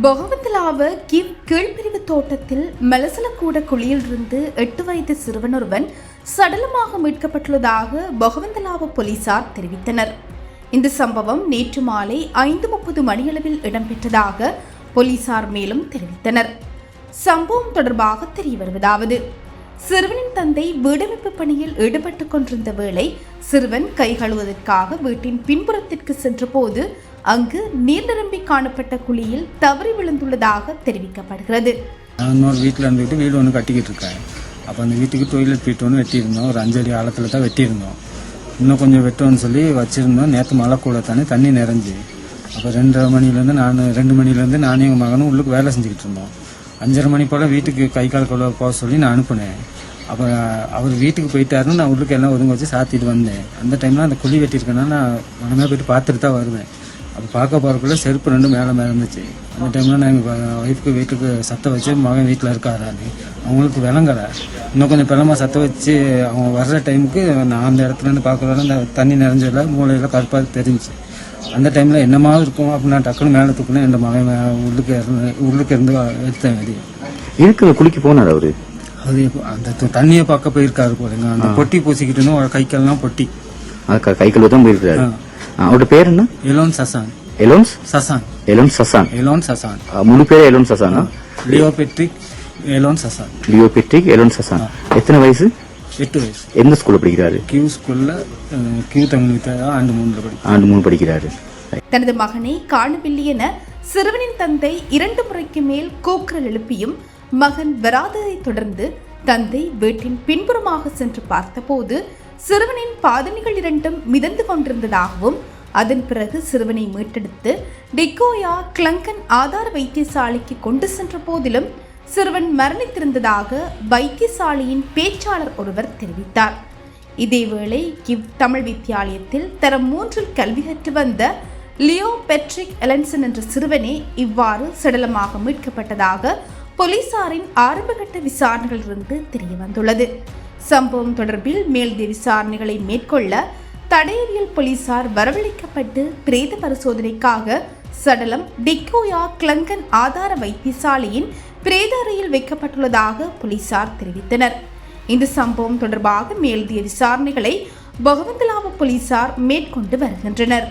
Bogawantalawa give கீழ்பிரிவு தோட்டத்தில் மலசலக்கூட குழியிலிருந்து 8 வயது சிறுவன் ஒருவன் சடலமாக மீட்கப்பட்டுள்ளதாக பொகவந்தலாவ போலீசார் தெரிவித்தனர். இந்த சம்பவம் நேற்று மாலை 5:30 மணியளவில் இடம்பெற்றதாக போலீசார் மேலும் தெரிவித்தனர். சம்பவம் தொடர்பாக தெரிய வருவதாவது, சிறுவனின் தந்தை வீடமைப்பு பணியில் ஈடுபட்டுக் கொண்டிருந்த வேளை சிறுவன் கை கழுவுவதற்காக வீட்டின் பின்புறத்திற்கு சென்றபோது அங்கு நீர் நிரம்பி காணப்பட்ட குழியில் தவறி விழுந்துள்ளதாக தெரிவிக்கப்படுகிறது. இன்னொரு வீட்டில் இருந்துக்கிட்டு வீடு ஒன்று கட்டிக்கிட்டு இருக்காங்க. அப்போ அந்த வீட்டுக்கு டொய்லெட் பீட் ஒன்று வெட்டியிருந்தோம். ஒரு 5 அடி ஆழத்தில் தான் வெட்டியிருந்தோம். இன்னும் கொஞ்சம் வெட்டோன்னு சொல்லி வச்சுருந்தோம். நேற்று மழை கூட தானே தண்ணி நிறைஞ்சி, அப்போ 2 மணிலேருந்து நானும் எங்கள் மகனும் உள்ளுக்கு வேலை செஞ்சுக்கிட்டு இருந்தோம். 5:30 மணி போல் வீட்டுக்கு கை கால் கழுவ போக சொல்லி நான் அனுப்புனேன். அப்போ அவர் வீட்டுக்கு போயிட்டாருன்னு நான் உள்ளுக்கு எல்லாம் ஒதுங்க வச்சு சாத்திட்டு வந்தேன். அந்த டைமில் அந்த குழி வெட்டியிருக்கேன்னா நான் மனமே போயிட்டு பார்த்துட்டு தான் வருவேன். அப்போ பார்க்க போகிறக்குள்ள செருப்பு 2 மேலே இருந்துச்சு. அந்த டைமில் நான் எங்கள் ஒய்ஃபுக்கு வீட்டுக்கு சத்தம் வச்சு மகன் வீட்டில் இருக்காரான்னு அவங்களுக்கு விளங்கலை. இன்னும் கொஞ்சம் பெலமாக சத்தம் வச்சு அவங்க வர்ற டைமுக்கு நான் அந்த இடத்துலேருந்து பார்க்குறதால அந்த தண்ணி நிறைஞ்சதில் மூளையில் கருப்பாக தெரிஞ்சிச்சு. அந்த டைமில் என்னமா இருக்கும் அப்படின்னு நான் டக்குன்னு மேலே தூக்குனேன். என் மகன் உள்ளுக்கு இருந்து எடுத்தேன் வெளியே. இருக்கிற குளிக்க போனார் அவரு. அது அந்த தண்ணியை பார்க்க போயிருக்காரு போலங்க. அந்த பொட்டி பூசிக்கிட்டு இருந்தோம். கைக்கெல்லாம் பொட்டி கை கழுவ தான் போயிருக்காரு. அவரோட பேர் என்ன? Elon Sasan. முழு பேர் எலோன் சசானா? Leo Patrick Elon Sasan. எத்தனை வயசு? 8 வயசு. எந்த ஸ்கூல்ல படிக்கிறாரு? கியூ ஸ்கூல்ல கியூ தமிழ் ஆண்டு 3 படிக்கிறாரு. தனது மகனை காணவில்லை என சிறுவனின் தந்தை 2 முறைக்கு மேல் கூக்குரல் எழுப்பியும் மகன் வராததை தொடர்ந்து தந்தை வீட்டின் பின்புறமாக சென்று பார்த்தபோது சிறுவனின் பாதணிகள் 2 மிதந்து கொண்டிருந்ததாகவும் அதன் பிறகு சிறுவனை மீட்டெடுத்து டிகோயா கிளங்கன் ஆதார வைத்தியசாலைக்கு கொண்டு சென்ற போதிலும் சிறுவன் மரணித்திருந்ததாக வைத்தியசாலையின் பேச்சாளர் ஒருவர் தெரிவித்தார். இதேவேளை கிவ் தமிழ் வித்தியாலயத்தில் தரம் 3 கல்வி கற்று வந்த லியோ பெட்ரிக் எலன்சன் என்ற சிறுவனே இவ்வாறு சடலமாக மீட்கப்பட்டதாக போலீசாரின் ஆரம்பகட்ட விசாரணைகளிலிருந்து தெரிய வந்துள்ளது. சம்பவம் தொடர்பில் மேலதிக விசாரணைகளை மேற்கொள்ள தடயவியல் போலீசார் வரவழைக்கப்பட்டு பிரேத பரிசோதனைக்காக சடலம் டிகோயா கிளங்கன் ஆதார வைத்தியசாலையின் பிரேத அறையில் வைக்கப்பட்டுள்ளதாக போலீசார் தெரிவித்தனர். இந்த சம்பவம் தொடர்பாக மேலதிக விசாரணைகளை பொகவந்தலாவ போலீசார் மேற்கொண்டு வருகின்றனர்.